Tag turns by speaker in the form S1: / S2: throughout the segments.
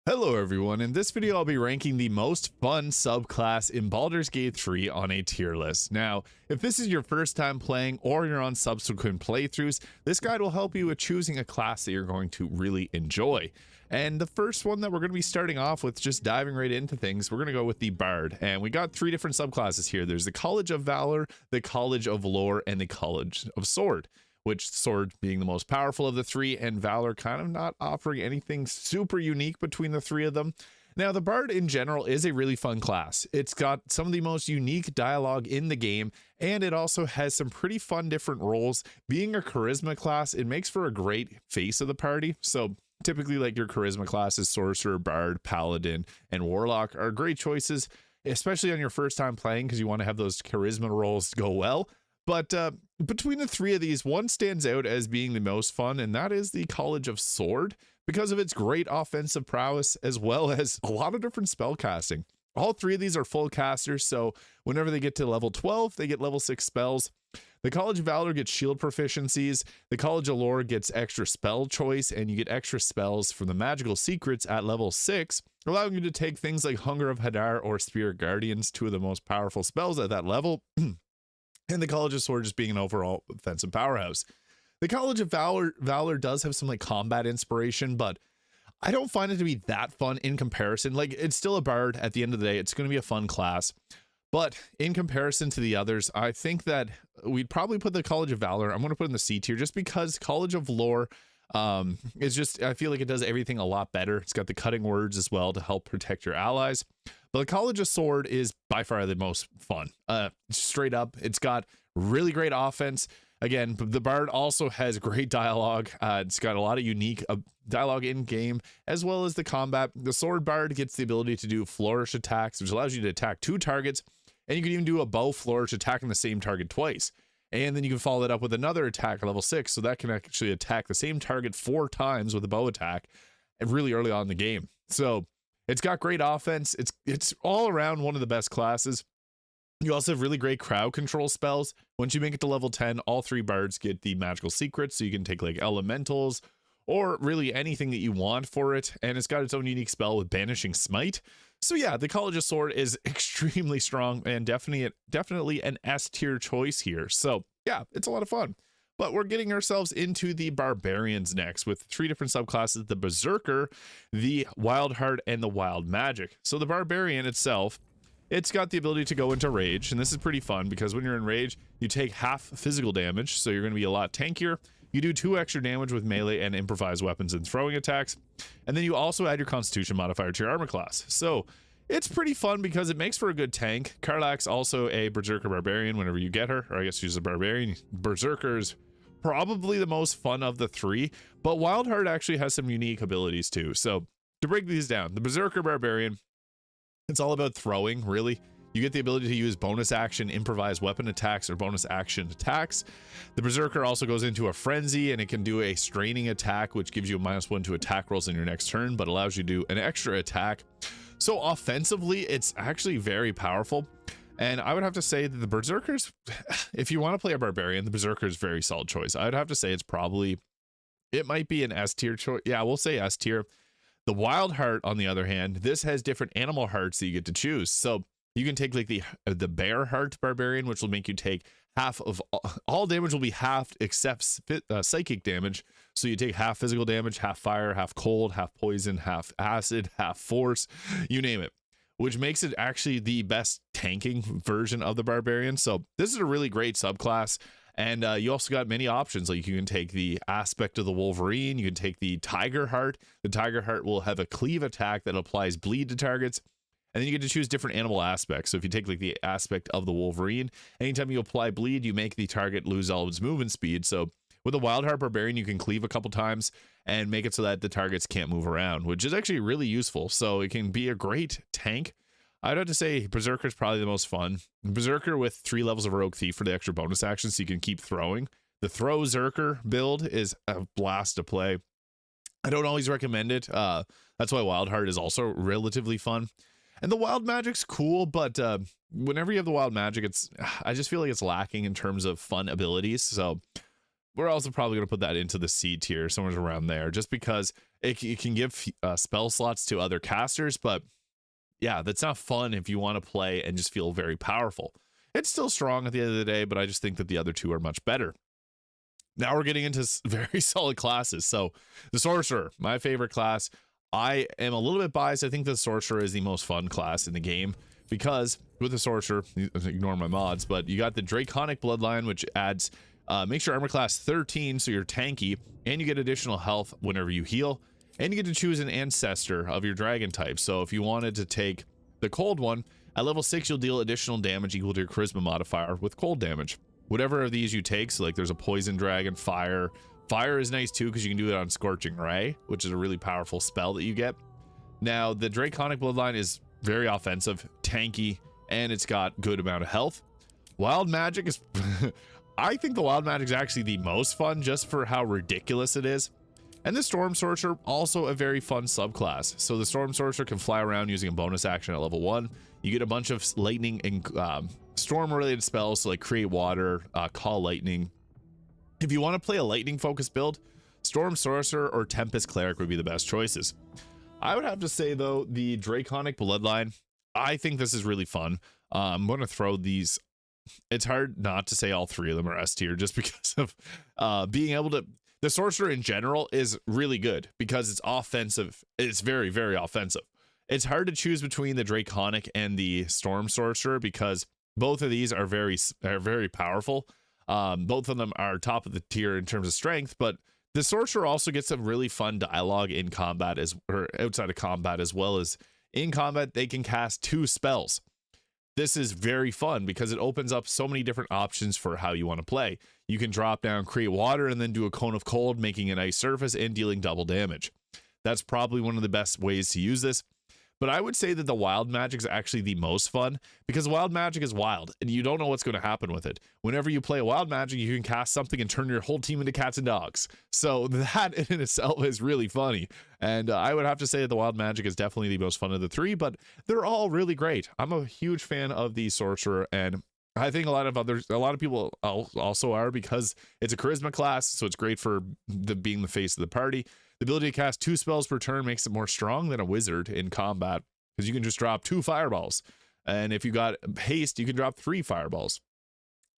S1: Hello everyone, in this video I'll be ranking the most fun subclass in Baldur's Gate 3 on a tier list. Now, if this is your first time playing or you're on subsequent playthroughs, this guide will help you with choosing a class that you're going to really enjoy. And the first one that we're going to be starting off with, just diving right into things, we're going to go with the Bard. And we got three different subclasses here. There's the College of Valor, the College of Lore, and the College of Sword. Which Sword being the most powerful of the three, and Valor kind of not offering anything super unique between the three of them. Now, the Bard in general is a really fun class. It's got some of the most unique dialogue in the game, and it also has some pretty fun different roles. Being a charisma class, it makes for a great face of the party. So typically, like, your charisma classes, Sorcerer, Bard, Paladin, and Warlock are great choices, especially on your first time playing, because you want to have those charisma roles go well. But between the three of these, one stands out as being the most fun, and that is the College of Sword, because of its great offensive prowess, as well as a lot of different spell casting. All three of these are full casters, so whenever they get to level 12, they get level 6 spells. The College of Valor gets shield proficiencies, the College of Lore gets extra spell choice, and you get extra spells from the magical secrets at level 6, allowing you to take things like Hunger of Hadar or Spirit Guardians, two of the most powerful spells at that level. And the College of Sword just being an overall offensive powerhouse. The College of Valor does have some like combat inspiration, but I don't find it to be that fun in comparison. Like, it's still a Bard at the end of the day. It's going to be a fun class. But in comparison to the others, I think that we'd probably put the College of Valor, I'm going to put in the C tier, just because College of Lore is just, I feel like it does everything a lot better. It's got the cutting words as well to help protect your allies. But the College of Sword is by far the most fun. Straight up, it's got really great offense. Again, the Bard also has great dialogue. It's got a lot of unique dialogue in game, as well as the combat. The Sword Bard gets the ability to do flourish attacks, which allows you to attack two targets, and you can even do a bow flourish, attacking the same target twice. And then you can follow that up with another attack at level 6, so that can actually attack the same target 4 times with a bow attack really early on in the game. So it's got great offense. It's all around one of the best classes. You also have really great crowd control spells. Once you make it to level 10, all three bards get the magical secrets, so you can take like elementals or really anything that you want for it. And it's got its own unique spell with Banishing Smite. So yeah, the College of Sword is extremely strong and definitely an S tier choice here. So yeah, it's a lot of fun. But we're getting ourselves into the Barbarians next, with three different subclasses: the Berserker, the Wild Heart, and the Wild Magic. So the Barbarian itself, it's got the ability to go into Rage, and this is pretty fun because when you're in Rage, you take half physical damage, so you're going to be a lot tankier. You do 2 extra damage with melee and improvised weapons and throwing attacks, and then you also add your Constitution modifier to your armor class. So it's pretty fun because it makes for a good tank. Karlach's also a Berserker Barbarian whenever you get her, or I guess she's a Barbarian. Berserker's probably the most fun of the three, but Wildheart actually has some unique abilities too. So to break these down, the Berserker Barbarian, it's all about throwing, really. You get the ability to use bonus action improvised weapon attacks or bonus action attacks. The Berserker also goes into a frenzy, and it can do a straining attack, which gives you a -1 to attack rolls in your next turn, but allows you to do an extra attack. So offensively, it's actually very powerful. And I would have to say that the Berserkers, if you want to play a Barbarian, the Berserker is a very solid choice. I would have to say it might be an S tier choice. Yeah, we'll say S tier. The Wild Heart, on the other hand, this has different animal hearts that you get to choose. So you can take like the Bear Heart Barbarian, which will make you take half of all damage will be halved except psychic damage. So you take half physical damage, half fire, half cold, half poison, half acid, half force, you name it, which makes it actually the best tanking version of the Barbarian. So this is a really great subclass. And you also got many options. Like, you can take the aspect of the Wolverine, you can take the Tiger Heart. The Tiger Heart will have a cleave attack that applies bleed to targets. And then you get to choose different animal aspects. So if you take like the aspect of the Wolverine, anytime you apply bleed, you make the target lose all its movement speed. So with a Wild Heart Barbarian, you can cleave a couple times and make it so that the targets can't move around, which is actually really useful. So it can be a great tank. I'd have to say Berserker is probably the most fun. Berserker with 3 levels of Rogue Thief for the extra bonus action, so you can keep throwing. The Throw Zerker build is a blast to play. I don't always recommend it. That's why Wild Heart is also relatively fun. And the Wild Magic's cool, but whenever you have the Wild Magic, I just feel like it's lacking in terms of fun abilities. So we're also probably going to put that into the C tier, somewhere around there, just because it can give spell slots to other casters, but yeah, that's not fun if you want to play and just feel very powerful. It's still strong at the end of the day, but I just think that the other two are much better. Now we're getting into very solid classes. So the Sorcerer, my favorite class. I am a little bit biased. I think the Sorcerer is the most fun class in the game because with the Sorcerer, ignore my mods, but you got the Draconic Bloodline, which adds, makes your armor class 13, so you're tanky, and you get additional health whenever you heal. And you get to choose an ancestor of your dragon type. So if you wanted to take the cold one, at level 6, you'll deal additional damage equal to your charisma modifier with cold damage. Whatever of these you take, so like there's a poison dragon, fire. Fire is nice too because you can do it on Scorching Ray, which is a really powerful spell that you get. Now, the Draconic Bloodline is very offensive, tanky, and it's got good amount of health. Wild Magic is... I think the Wild Magic is actually the most fun just for how ridiculous it is. And the Storm Sorcerer, also a very fun subclass. So the Storm Sorcerer can fly around using a bonus action at level 1. You get a bunch of lightning and storm-related spells, so like Create Water, Call Lightning. If you want to play a lightning-focused build, Storm Sorcerer or Tempest Cleric would be the best choices. I would have to say, though, the Draconic Bloodline, I think this is really fun. I'm going to throw these... It's hard not to say all three of them are S tier just because of being able to... The Sorcerer in general is really good because it's offensive. It's very, very offensive. It's hard to choose between the Draconic and the Storm Sorcerer because both of these are very powerful. Both of them are top of the tier in terms of strength, but the Sorcerer also gets some really fun dialogue in combat or outside of combat, as well as in combat. They can cast 2 spells. This is very fun because it opens up so many different options for how you want to play. You can drop down, Create Water, and then do a Cone of Cold, making an ice surface and dealing double damage. That's probably one of the best ways to use this. But I would say that the Wild Magic is actually the most fun because Wild Magic is wild and you don't know what's going to happen with it. Whenever you play Wild Magic, you can cast something and turn your whole team into cats and dogs. So that in itself is really funny. And I would have to say that the Wild Magic is definitely the most fun of the 3, but they're all really great. I'm a huge fan of the Sorcerer, and I think a lot of people also are because it's a charisma class, so it's great for being the face of the party. The ability to cast 2 spells per turn makes it more strong than a wizard in combat because you can just drop 2 fireballs. And if you got haste, you can drop 3 fireballs.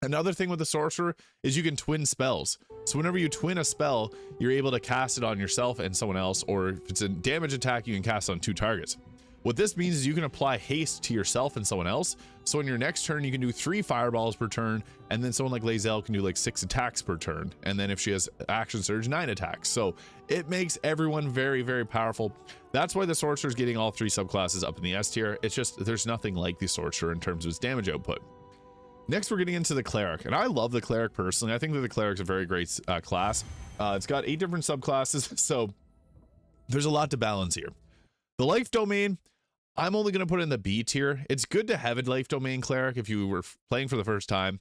S1: Another thing with the Sorcerer is you can twin spells. So whenever you twin a spell, you're able to cast it on yourself and someone else, or if it's a damage attack, you can cast on 2 targets. What this means is you can apply haste to yourself and someone else. So in your next turn, you can do 3 fireballs per turn, and then someone like Lae'zel can do like 6 attacks per turn. And then if she has Action Surge, 9 attacks. So it makes everyone very, very powerful. That's why the Sorcerer is getting all 3 subclasses up in the S tier. It's just, there's nothing like the Sorcerer in terms of its damage output. Next, we're getting into the Cleric, and I love the Cleric personally. I think that the Cleric's a very great class. It's got 8 different subclasses, so there's a lot to balance here. The Life Domain, I'm only going to put in the B tier. It's good to have a Life Domain Cleric if you were playing for the first time.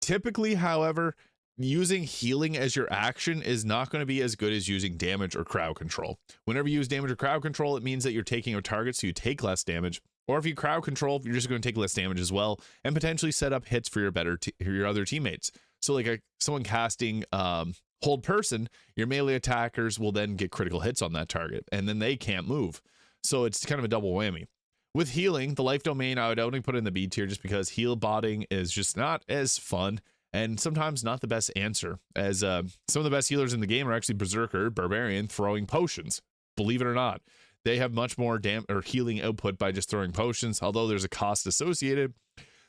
S1: Typically, however, using healing as your action is not going to be as good as using damage or crowd control. Whenever you use damage or crowd control, it means that you're taking a target, so you take less damage. Or if you crowd control, you're just going to take less damage as well, and potentially set up hits for your other teammates. So like someone casting Hold Person, your melee attackers will then get critical hits on that target, and then they can't move. So it's kind of a double whammy. With healing, the Life Domain, I would only put in the B tier just because heal botting is just not as fun and sometimes not the best answer, as some of the best healers in the game are actually Berserker, Barbarian, throwing potions. Believe it or not, they have much more healing output by just throwing potions, although there's a cost associated.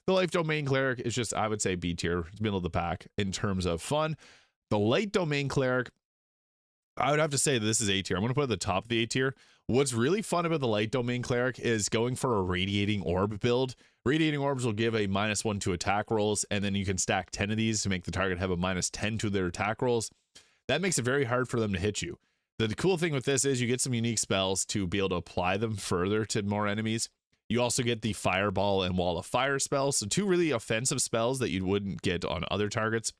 S1: The Life Domain Cleric is just, I would say, B tier, middle of the pack in terms of fun. The Light Domain Cleric, I would have to say that this is A tier. I'm going to put it at the top of the A tier. What's really fun about the Light Domain Cleric is going for a Radiating Orb build. Radiating Orbs will give a -1 to attack rolls, and then you can stack 10 of these to make the target have a -10 to their attack rolls. That makes it very hard for them to hit you. The cool thing with this is you get some unique spells to be able to apply them further to more enemies. You also get the Fireball and Wall of Fire spells, so 2 really offensive spells that you wouldn't get on other targets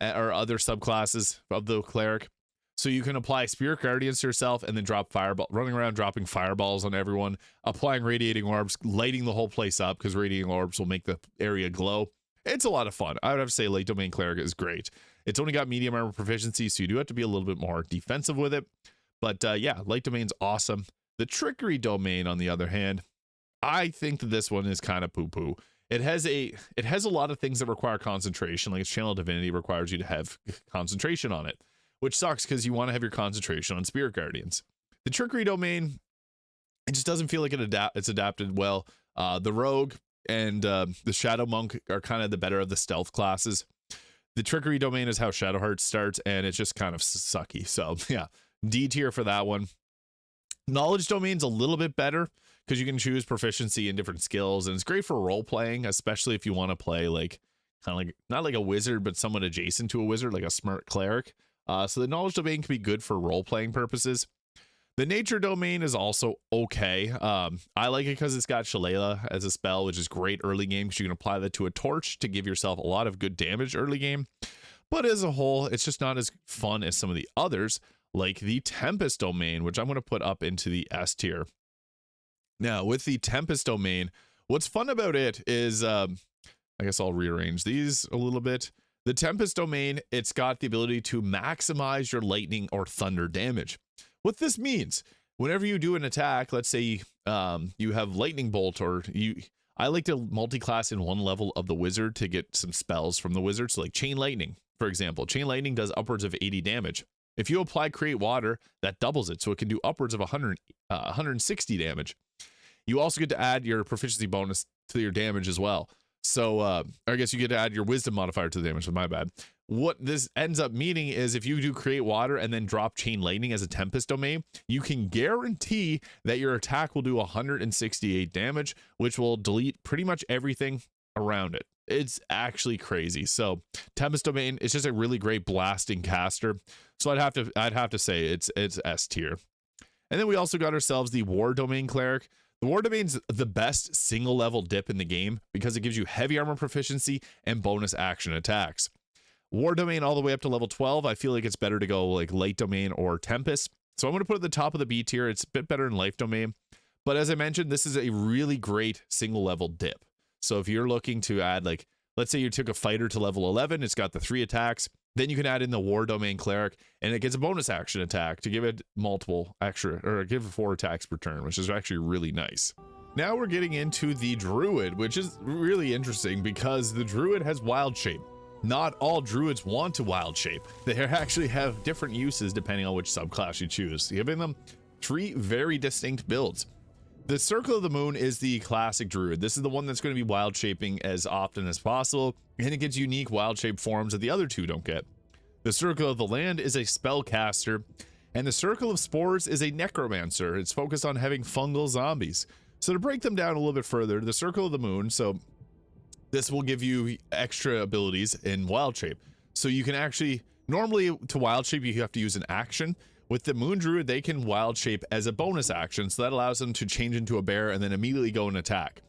S1: or other subclasses of the Cleric. So you can apply Spirit Guardians to yourself and then drop Fireball, running around dropping fireballs on everyone, applying Radiating Orbs, lighting the whole place up because Radiating Orbs will make the area glow. It's a lot of fun. I would have to say Light Domain Cleric is great. It's only got medium armor proficiency, so you do have to be a little bit more defensive with it. But yeah, Light Domain's awesome. The Trickery Domain, on the other hand, I think that this one is kind of poo-poo. It has a lot of things that require concentration, like its Channel Divinity requires you to have concentration on it, which sucks because you want to have your concentration on Spirit Guardians. The Trickery Domain, it just doesn't feel like it's adapted well. The Rogue and the Shadow Monk are kind of the better of the stealth classes. The Trickery Domain is how Shadowheart starts, and it's just kind of sucky. So yeah, D tier for that one. Knowledge Domain's a little bit better because you can choose proficiency in different skills, and it's great for role playing, especially if you want to play like kind of like not like a wizard, but somewhat adjacent to a wizard, like a smart cleric. So the Knowledge Domain can be good for role playing purposes. The Nature Domain is also okay. I like it because it's got Shillelagh as a spell, which is great early game because you can apply that to a torch to give yourself a lot of good damage early game. But as a whole, it's just not as fun as some of the others, like the Tempest Domain, which I'm going to put up into the S tier. Now, with the Tempest Domain, what's fun about it is, I guess I'll rearrange these a little bit. The Tempest Domain, it's got the ability to maximize your lightning or thunder damage. What this means, whenever you do an attack, let's say you have Lightning Bolt, or I like to multi-class in one level of the wizard to get some spells from the wizard. So like Chain Lightning, for example. Chain Lightning does upwards of 80 damage. If you apply Create Water, that doubles it, so it can do upwards of 160 damage. You also get to add your proficiency bonus to your damage as well. So I guess you get to add your wisdom modifier to the damage, so my bad. What this ends up meaning is if you do Create Water and then drop Chain Lightning as a Tempest Domain, you can guarantee that your attack will do 168 damage, which will delete pretty much everything around it. It's actually crazy. So Tempest Domain is just a really great blasting caster. So I'd have to say it's S tier. And then we also got ourselves the War Domain Cleric. The War Domain's the best single level dip in the game because it gives you heavy armor proficiency and bonus action attacks. War Domain all the way up to level 12, I feel like it's better to go like Light Domain or Tempest. So I'm going to put it at the top of the B tier. It's a bit better in Life Domain. But as I mentioned, this is a really great single level dip. So if you're looking to add, like, let's say you took a fighter to level 11, it's got the 3 attacks. Then you can add in the War Domain Cleric, and it gets a bonus action attack to give it multiple extra, or give it 4 attacks per turn, which is actually really nice. Now we're getting into the Druid, which is really interesting because the Druid has Wild Shape. Not all Druids want to Wild Shape. They actually have different uses depending on which subclass you choose, giving them 3 very distinct builds. The Circle of the Moon is the classic Druid. This is the one that's going to be wild shaping as often as possible, and it gets unique wild shape forms that the other 2 don't get. The Circle of the Land is a spellcaster, and the Circle of Spores is a necromancer. It's focused on having fungal zombies. So to break them down a little bit further, the Circle of the Moon, so this will give you extra abilities in wild shape. So you can actually, normally to wild shape, you have to use an action. With the Moon Druid, they can wild shape as a bonus action, so that allows them to change into a bear and then immediately go and attack.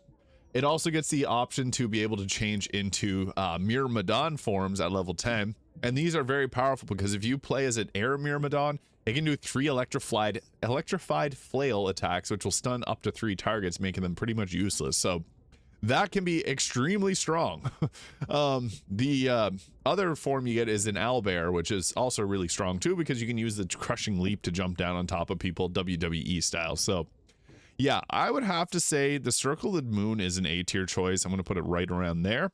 S1: It also gets the option to be able to change into Myrmidon forms at level 10, and these are very powerful because if you play as an Air Myrmidon, it can do 3 electrified flail attacks, which will stun up to 3 targets, making them pretty much useless. So that can be extremely strong. The other form you get is an owlbear, which is also really strong too, because you can use the crushing leap to jump down on top of people WWE style. So yeah, I would have to say the Circle of the Moon is an A tier choice. I'm going to put it right around there.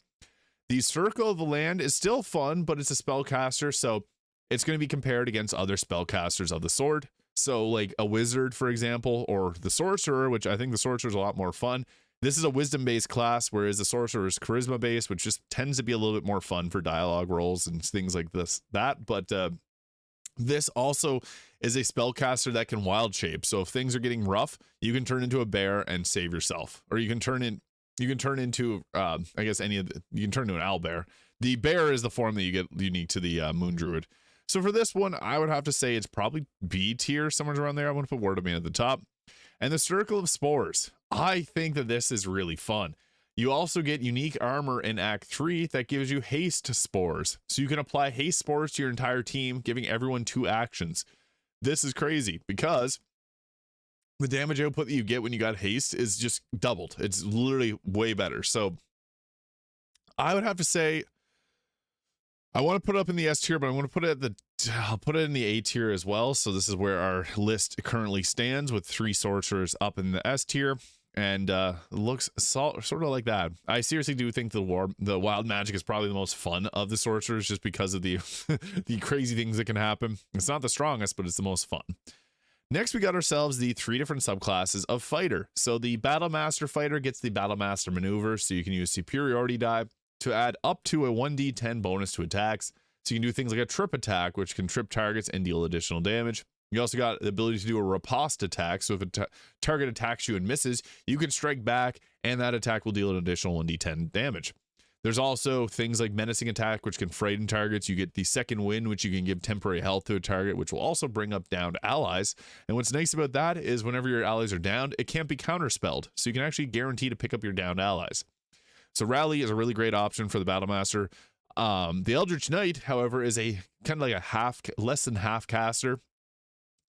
S1: The Circle of the Land is still fun, but it's a spellcaster, so it's going to be compared against other spellcasters of the sword. So like a wizard, for example, or the Sorcerer, which I think the Sorcerer is a lot more fun. This is a wisdom-based class, whereas the Sorcerer is charisma-based, which just tends to be a little bit more fun for dialogue rolls and things like that. But this also is a spellcaster that can wild shape. So if things are getting rough, you can turn into a bear and save yourself, or you can turn into I guess you can turn into an owlbear. The bear is the form that you get unique to the Moon Druid. So for this one, I would have to say it's probably B tier, somewhere around there. I'm going to put War Domain at the top. And the Circle of Spores, I think that this is really fun. You also get unique armor in Act 3 that gives you haste spores. So you can apply haste spores to your entire team, giving everyone 2 actions. This is crazy because the damage output that you get when you got haste is just doubled. It's literally way better. So I would have to say, I want to put it up in the S tier, but I want to put it at the I'll put it in the A tier as well. So this is where our list currently stands, with 3 sorcerers up in the S tier. And looks sort of like that. I seriously do think the wild magic is probably the most fun of the sorcerers, just because of the the crazy things that can happen. It's not the strongest, but it's the most fun. Next, we got ourselves the 3 different subclasses of fighter. So the Battle Master fighter gets the Battle Master maneuver, so you can use superiority die to add up to a 1d10 bonus to attacks. So you can do things like a trip attack, which can trip targets and deal additional damage. You also got the ability to do a riposte attack. So if a target attacks you and misses, you can strike back, and that attack will deal an additional 1d10 damage. There's also things like menacing attack, which can frighten targets. You get the second wind, which you can give temporary health to a target, which will also bring up downed allies. And what's nice about that is whenever your allies are downed, it can't be counterspelled. So you can actually guarantee to pick up your downed allies. So Rally is a really great option for the Battle Master. The Eldritch Knight, however, is a kind of like a less than half caster.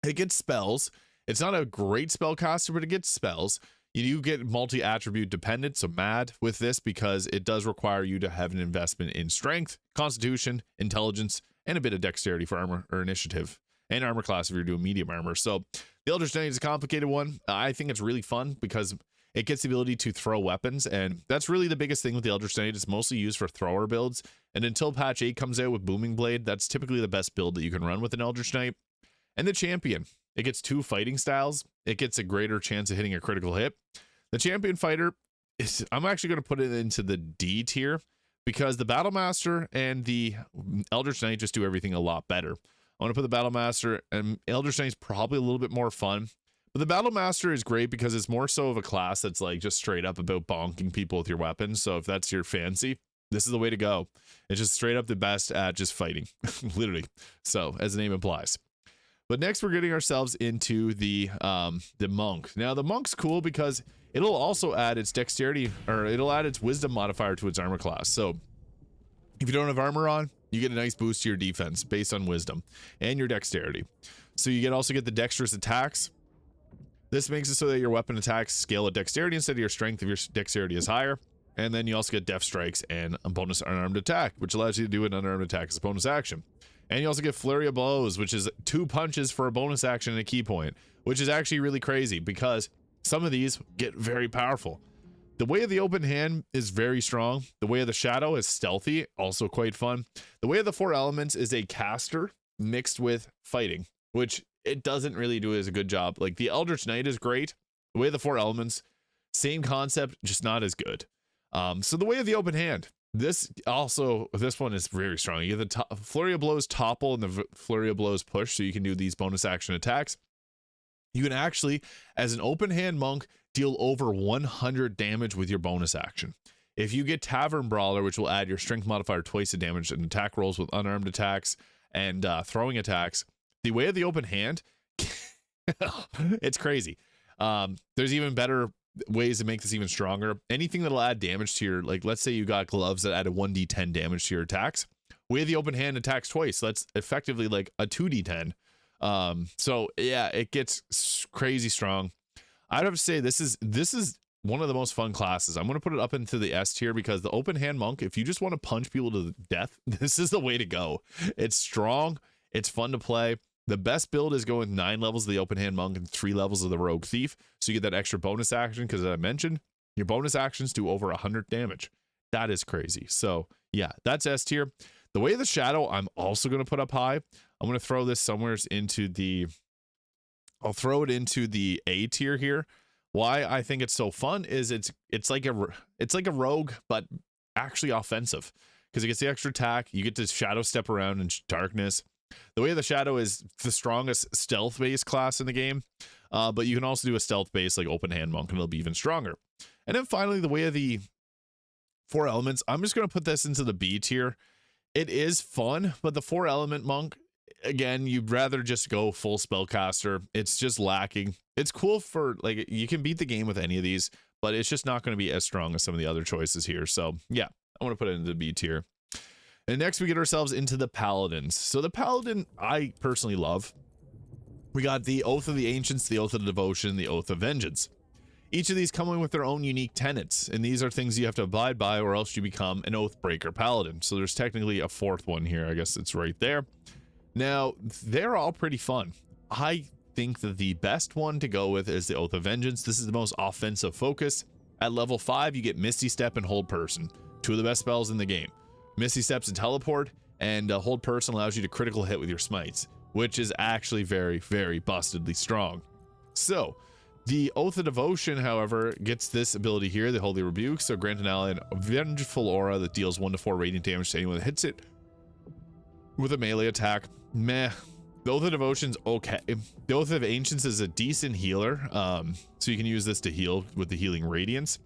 S1: It gets spells. It's not a great spell caster, but it gets spells. You do get multi-attribute dependent, so mad with this, because it does require you to have an investment in strength, constitution, intelligence, and a bit of dexterity for armor or initiative, and armor class if you're doing medium armor. So the Eldritch Knight is a complicated one. I think it's really fun because it gets the ability to throw weapons, and that's really the biggest thing with the Eldritch Knight. It's mostly used for thrower builds, and until patch 8 comes out with Booming Blade, that's typically the best build that you can run with an Eldritch Knight. And the Champion, it gets 2 fighting styles. It gets a greater chance of hitting a critical hit. The Champion fighter is, I'm actually going to put it into the D tier, because the Battle Master and the Eldritch Knight just do everything a lot better. I want to put the Battle Master, and Eldritch Knight's probably a little bit more fun. But the Battle Master is great because it's more so of a class that's like just straight up about bonking people with your weapons. So if that's your fancy, this is the way to go. It's just straight up the best at just fighting, literally. So as the name implies. But next we're getting ourselves into the monk. Now the monk's cool because it'll also add its dexterity, or it'll add its wisdom modifier to its armor class. So if you don't have armor on, you get a nice boost to your defense based on wisdom and your dexterity. So you also get the dexterous attacks. This makes it so that your weapon attacks scale at dexterity instead of your strength if your dexterity is higher. And then you also get deft strikes and a bonus unarmed attack, which allows you to do an unarmed attack as a bonus action. And you also get flurry of blows, which is 2 punches for a bonus action and a key point, which is actually really crazy because some of these get very powerful. The Way of the Open Hand is very strong. The Way of the Shadow is stealthy, also quite fun. The Way of the Four Elements is a caster mixed with fighting, which it doesn't really do as a good job. Like the Eldritch Knight is great. The Way of the Four Elements, same concept, just not as good. So the Way of the Open Hand, this one is very strong. You get the Flurry of Blows topple and the Flurry of Blows push, so you can do these bonus action attacks. You can actually, as an open hand monk, deal over 100 damage with your bonus action. If you get Tavern Brawler, which will add your strength modifier twice the damage and attack rolls with unarmed attacks and throwing attacks, the Way of the Open Hand, it's crazy. There's even better ways to make this even stronger. Anything that'll add damage to your, like, let's say you got gloves that add a 1d10 damage to your attacks. Way of the Open Hand attacks twice, so that's effectively like a 2d10. So yeah, it gets crazy strong. I'd have to say this is one of the most fun classes. I'm going to put it up into the S tier because the Open Hand Monk, if you just want to punch people to death, this is the way to go. It's strong. It's fun to play. The best build is going 9 levels of the Open Hand Monk and 3 levels of the Rogue Thief. So you get that extra bonus action because, as I mentioned, your bonus actions do over 100 damage. That is crazy. So yeah, that's S tier. The Way of the Shadow, I'm also going to put up high. I'm going to throw this somewhere into the, I'll throw it into the A tier here. Why I think it's so fun is it's like a rogue, but actually offensive because it gets the extra attack. You get to shadow step around in darkness. The Way of the Shadow is the strongest stealth-based class in the game, but you can also do a stealth-based like Open Hand Monk, and it'll be even stronger. And then finally, the Way of the Four Elements. I'm just going to put this into the B tier. It is fun, but the Four Element Monk, again, you'd rather just go full spellcaster. It's just lacking. It's cool for, like, you can beat the game with any of these, but it's just not going to be as strong as some of the other choices here. So yeah, I want to put it into the B tier. And next we get ourselves into the Paladins. So the Paladin, I personally love. We got the Oath of the Ancients, the Oath of Devotion, the Oath of Vengeance. Each of these come in with their own unique tenets, and these are things you have to abide by or else you become an Oathbreaker Paladin. So there's technically a fourth one here. I guess it's right there. Now, they're all pretty fun. I think that the best one to go with is the Oath of Vengeance. This is the most offensive focus. At level 5, you get Misty Step and Hold Person, two of the best spells in the game. Misty Step's a teleport, and Hold Person allows you to critical hit with your smites, which is actually very, very bustedly strong. So, the Oath of Devotion, however, gets this ability here, the Holy Rebuke. So grant an ally a vengeful aura that deals 1 to 4 radiant damage to anyone that hits it with a melee attack. Meh. The Oath of Devotion's okay. The Oath of Ancients is a decent healer, so you can use this to heal with the Healing Radiance.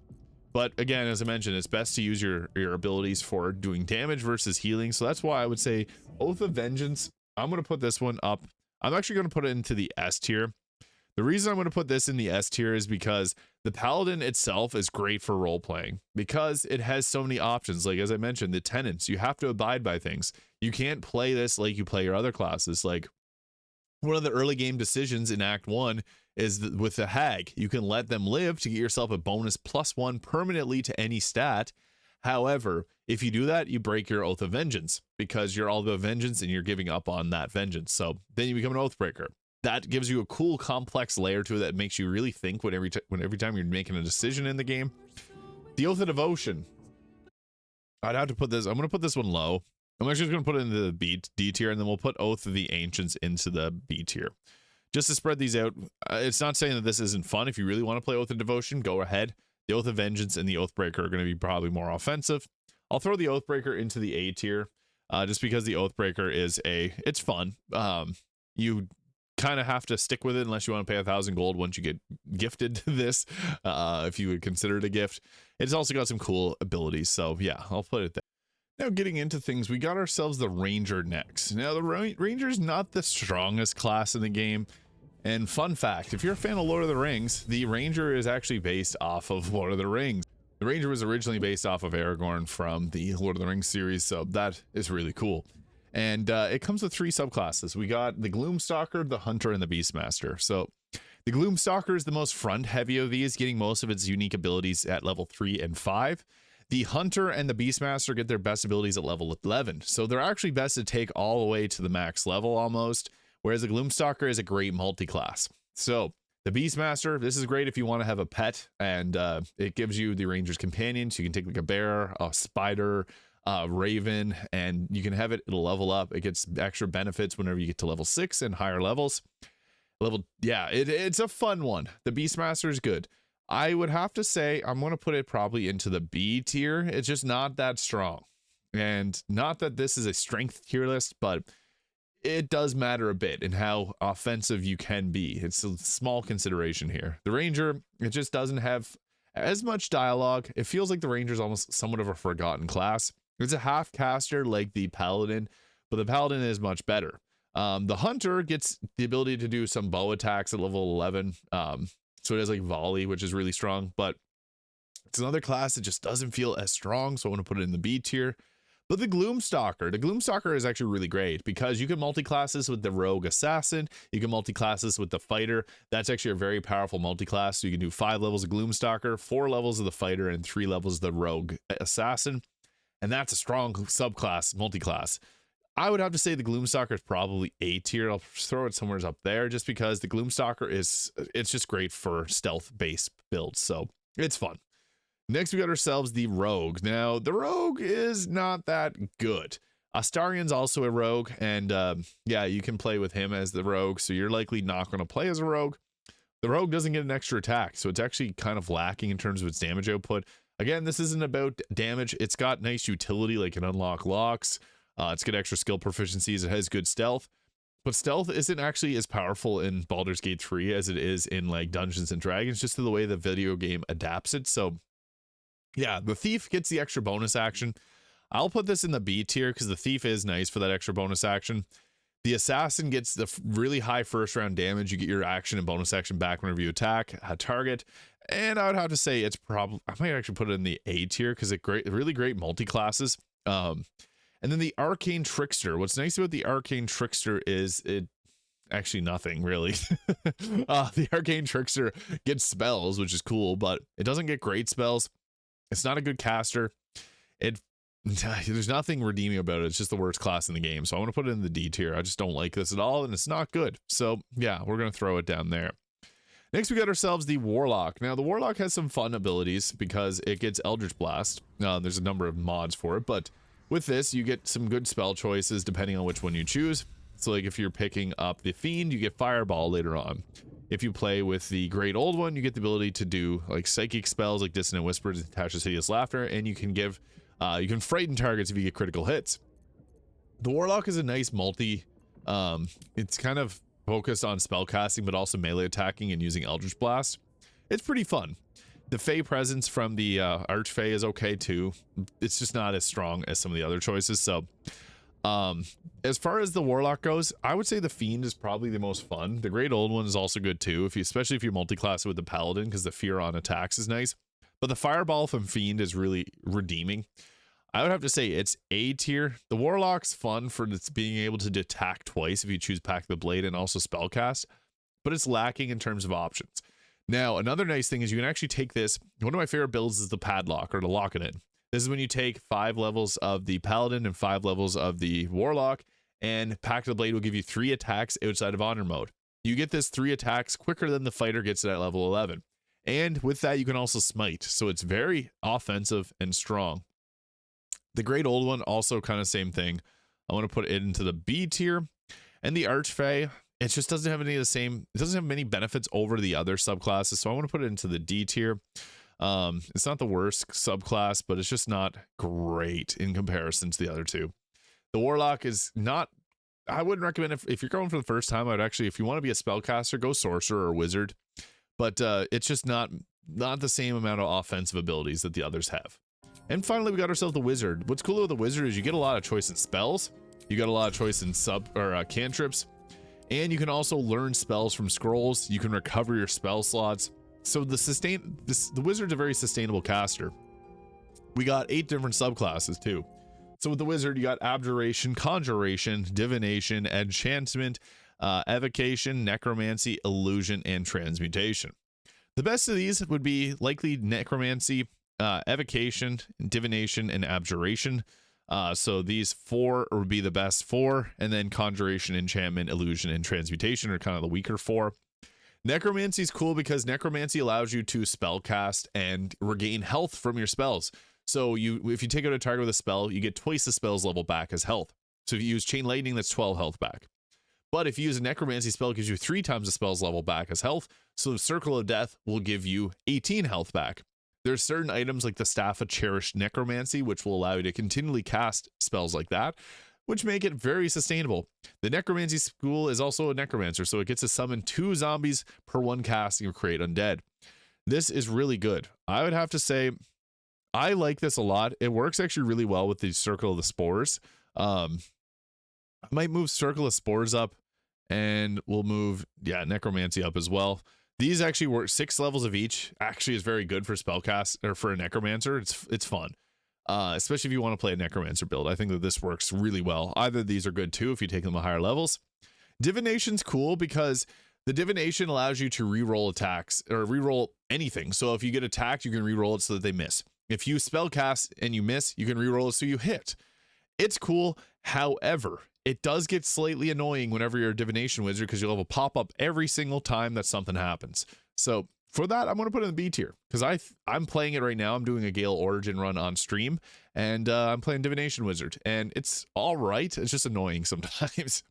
S1: But again, as I mentioned, it's best to use your abilities for doing damage versus healing. So that's why I would say Oath of Vengeance. I'm going to put this one up. I'm actually going to put it into the S tier. The reason I'm going to put this in the S tier is because the Paladin itself is great for role playing because it has so many options. Like, as I mentioned, the tenets, you have to abide by things. You can't play this like you play your other classes. Like, one of the early game decisions in Act 1 is with the Hag. You can let them live to get yourself a bonus +1 permanently to any stat. However, if you do that, you break your Oath of Vengeance because you're all about vengeance and you're giving up on that vengeance. So then you become an Oathbreaker. That gives you a cool, complex layer to it that makes you really think every time you're making a decision in the game. The Oath of Devotion. I'd have to put this. I'm going to put this one low. I'm actually just going to put it into the D tier, and then we'll put Oath of the Ancients into the B tier. Just to spread these out. It's not saying that this isn't fun. If you really want to play Oath of Devotion, go ahead. The Oath of Vengeance and the Oathbreaker are going to be probably more offensive. I'll throw the Oathbreaker into the A tier, just because the Oathbreaker it's fun. You kind of have to stick with it unless you want to pay 1,000 gold once you get gifted this, if you would consider it a gift. It's also got some cool abilities, so yeah, I'll put it there. Now, getting into things, we got ourselves the Ranger next. Now, the Ranger's not the strongest class in the game, and fun fact, if you're a fan of Lord of the Rings, the Ranger is actually based off of Lord of the Rings. The Ranger was originally based off of Aragorn from the Lord of the Rings series, so that is really cool. And it comes with 3 subclasses. We got the Gloomstalker, the Hunter, and the Beastmaster. So the Gloomstalker is the most front heavy of these, getting most of its unique abilities at level 3 and 5. The Hunter and the Beastmaster get their best abilities at level 11. So they're actually best to take all the way to the max level almost, whereas the Gloomstalker is a great multi-class. So the Beastmaster, this is great if you want to have a pet, and it gives you the Ranger's Companion. So you can take like a bear, a spider, raven, and you can have it'll level up. It gets extra benefits whenever you get to level 6 and higher levels. It's a fun one. The Beastmaster is good. I would have to say I'm going to put it probably into the B tier. It's just not that strong, and not that this is a strength tier list, but it does matter a bit in how offensive you can be. It's a small consideration here. The Ranger, it just doesn't have as much dialogue. It feels like the Ranger is almost somewhat of a forgotten class. It's a half caster like the Paladin, but the Paladin is much better. The Hunter gets the ability to do some bow attacks at level 11. So it has like volley, which is really strong, but it's another class that just doesn't feel as strong. So I want to put it in the B tier. But the Gloomstalker is actually really great because you can multi-class this with the Rogue Assassin. You can multi-class this with the Fighter. That's actually a very powerful multi-class. So you can do 5 levels of Gloomstalker, 4 levels of the Fighter, and 3 levels of the Rogue Assassin. And that's a strong subclass, multi-class. I would have to say the Gloomstalker is probably A tier. I'll throw it somewhere up there just because the Gloomstalker it's just great for stealth-based builds. So it's fun. Next, we got ourselves the Rogue. Now, the Rogue is not that good. Astarion's also a Rogue, and yeah, you can play with him as the Rogue, so you're likely not going to play as a Rogue. The Rogue doesn't get an extra attack, so it's actually kind of lacking in terms of its damage output. Again, this isn't about damage. It's got nice utility, like it unlock locks. It's got extra skill proficiencies. It has good stealth. But stealth isn't actually as powerful in Baldur's Gate 3 as it is in like Dungeons and Dragons, just to the way the video game adapts it. So yeah, the Thief gets the extra bonus action. I'll put this in the B tier because the Thief is nice for that extra bonus action. The Assassin gets the really high first round damage. You get your action and bonus action back whenever you attack a target. And I would have to say it's probably, I might actually put it in the A tier because it's really great multi-classes. And then the Arcane Trickster. What's nice about the Arcane Trickster is it actually nothing really. The Arcane Trickster gets spells, which is cool, but it doesn't get great spells. It's not a good caster. It there's nothing redeeming about it. It's just the worst class in the game. So I want to put it in the D tier. I just don't like this at all, and it's not good. So yeah, we're going to throw it down there. Next, we got ourselves the Warlock. Now, the Warlock has some fun abilities because it gets Eldritch Blast. There's a number of mods for it, but with this, you get some good spell choices depending on which one you choose. So like if you're picking up the Fiend, you get Fireball later on. If you play with the Great Old One, you get the ability to do like psychic spells like Dissonant Whispers, Attach Hideous Laughter, and you can give, you can frighten targets if you get critical hits. The Warlock is a nice multi, it's kind of focused on spell casting, but also melee attacking and using Eldritch Blast. It's pretty fun. The Fey presence from the Archfey is okay too. It's just not as strong as some of the other choices. So as far as the Warlock goes, I would say the Fiend is probably the most fun. The Great Old One is also good too, especially if you multi-class it with the Paladin, because the fear on attacks is nice. But the Fireball from Fiend is really redeeming. I would have to say it's A tier. The Warlock's fun for its being able to attack twice if you choose Pack the Blade and also Spellcast, but it's lacking in terms of options. Now, another nice thing is you can actually take this. One of my favorite builds is the Padlock, or the Lock It In. This is when you take 5 levels of the Paladin and 5 levels of the Warlock, and Pack the Blade will give you 3 attacks outside of Honor Mode. You get this 3 attacks quicker than the fighter gets it at level 11. And with that, you can also smite. So it's very offensive and strong. The Great Old One, also kind of same thing. I want to put it into the B tier. And the Archfey, it just doesn't have any of the same, it doesn't have many benefits over the other subclasses. So I want to put it into the D tier. It's not the worst subclass, but it's just not great in comparison to the other two. The Warlock is not, I wouldn't recommend if you're going for the first time, I'd actually, if you want to be a spellcaster, go Sorcerer or Wizard. But it's just not the same amount of offensive abilities that the others have. And finally, we got ourselves the Wizard. What's cool with the Wizard is you get a lot of choice in spells. You got a lot of choice in cantrips. And you can also learn spells from scrolls. You can recover your spell slots. So the Wizard's a very sustainable caster. We got 8 different subclasses too. So with the Wizard, you got Abjuration, Conjuration, Divination, Enchantment, Evocation, Necromancy, Illusion, and Transmutation. The best of these would be likely Necromancy, Evocation, Divination, and Abjuration. So these 4 would be the best 4, and then Conjuration, Enchantment, Illusion, and Transmutation are kind of the weaker 4. Necromancy is cool because Necromancy allows you to spellcast and regain health from your spells. So if you take out a target with a spell, you get twice the spell's level back as health. So if you use Chain Lightning, that's 12 health back. But if you use a Necromancy spell, it gives you 3 times the spell's level back as health. So the Circle of Death will give you 18 health back. There's certain items like the Staff of Cherished Necromancy, which will allow you to continually cast spells like that, which make it very sustainable. The Necromancy School is also a Necromancer, so it gets to summon 2 zombies per 1 casting or create undead. This is really good. I would have to say, I like this a lot. It works actually really well with the Circle of the Spores. I might move Circle of Spores up, and we'll move, Necromancy up as well. These actually work 6 levels of each. Actually is very good for spellcast or for a Necromancer. It's fun. Especially if you want to play a Necromancer build. I think that this works really well. Either of these are good too if you take them to higher levels. Divination's cool because the Divination allows you to reroll attacks or reroll anything. So if you get attacked, you can reroll it so that they miss. If you spellcast and you miss, you can reroll it so you hit. It's cool. However, it does get slightly annoying whenever you're a Divination Wizard because you'll have a pop-up every single time that something happens. So for that, I'm going to put it in the B tier because I'm playing it right now. I'm doing a Gale Origin run on stream, and I'm playing Divination Wizard, and it's all right. It's just annoying sometimes.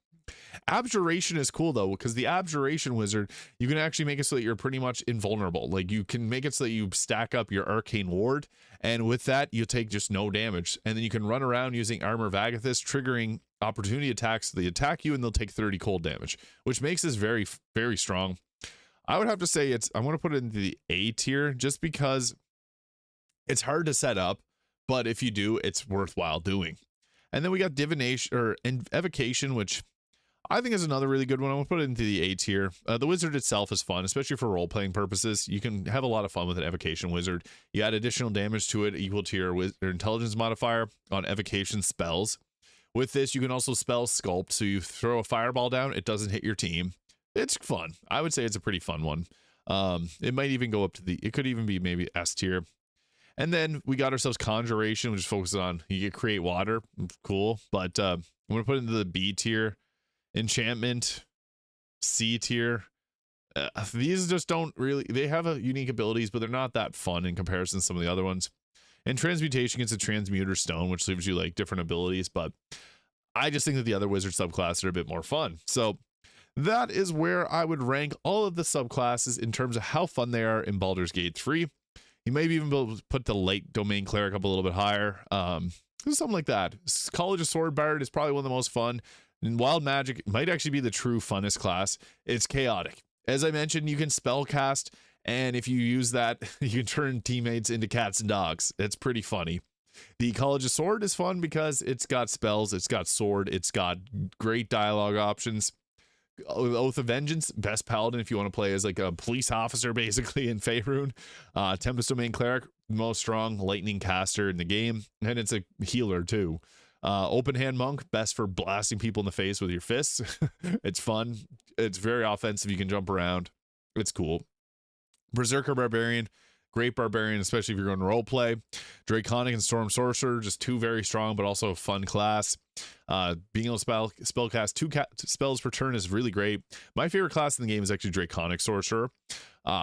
S1: Abjuration is cool though, because the Abjuration Wizard, you can actually make it so that you're pretty much invulnerable. Like you can make it so that you stack up your Arcane Ward, and with that, you take just no damage, and then you can run around using Armor of Agathis, triggering opportunity attacks. So they attack you and they'll take 30 cold damage, which makes this very, very strong. I would have to say I want to put it into the A tier just because it's hard to set up, but if you do, it's worthwhile doing. And then we got Divination or Evocation, which I think is another really good one. I'm going to put it into the A tier. The Wizard itself is fun, especially for role-playing purposes. You can have a lot of fun with an Evocation Wizard. You add additional damage to it equal to your Intelligence modifier on Evocation spells. With this, you can also spell Sculpt, so you throw a fireball down, it doesn't hit your team. It's fun. I would say it's a pretty fun one. It might even go up to it could even be maybe S tier. And then we got ourselves Conjuration, which is focused on you get create water. Cool. But I'm going to put it into the B tier. Enchantment, C tier. These just don't really, they have a unique abilities, but they're not that fun in comparison to some of the other ones. And Transmutation gets a Transmuter Stone, which leaves you like different abilities, but I just think that the other wizard subclasses are a bit more fun. So that is where I would rank all of the subclasses in terms of how fun they are in Baldur's Gate 3. You might even be able to put the late domain cleric up a little bit higher. Something like that. College of Sword Bard is probably one of the most fun. And Wild Magic might actually be the true funnest class. It's chaotic. As I mentioned, you can spell cast, and if you use that, you can turn teammates into cats and dogs. It's pretty funny. The College of Sword is fun because it's got spells, it's got sword, it's got great dialogue options. Oath of Vengeance, best paladin if you want to play as like a police officer basically in Faerun. Tempest Domain Cleric, most strong lightning caster in the game, and it's a healer too. Open Hand Monk, best for blasting people in the face with your fists. It's fun, it's very offensive, you can jump around, it's cool. Berserker Barbarian, great Barbarian, especially if you're going to roleplay. Draconic and Storm Sorcerer, just two very strong but also a fun class. Being able to spellcast two spells per turn is really great. My favorite class in the game is actually Draconic Sorcerer.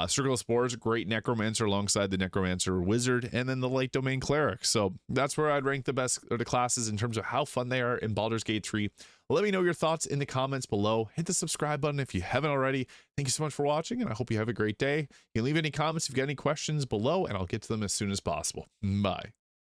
S1: Circle of Spores, great Necromancer alongside the Necromancer Wizard, and then the Late Domain Cleric. So that's where I'd rank the best of the classes in terms of how fun they are in Baldur's Gate 3. Let me know your thoughts in the comments below. Hit the subscribe button if you haven't already. Thank you so much for watching, and I hope you have a great day. You can leave any comments if you got any questions below, and I'll get to them as soon as possible. Bye.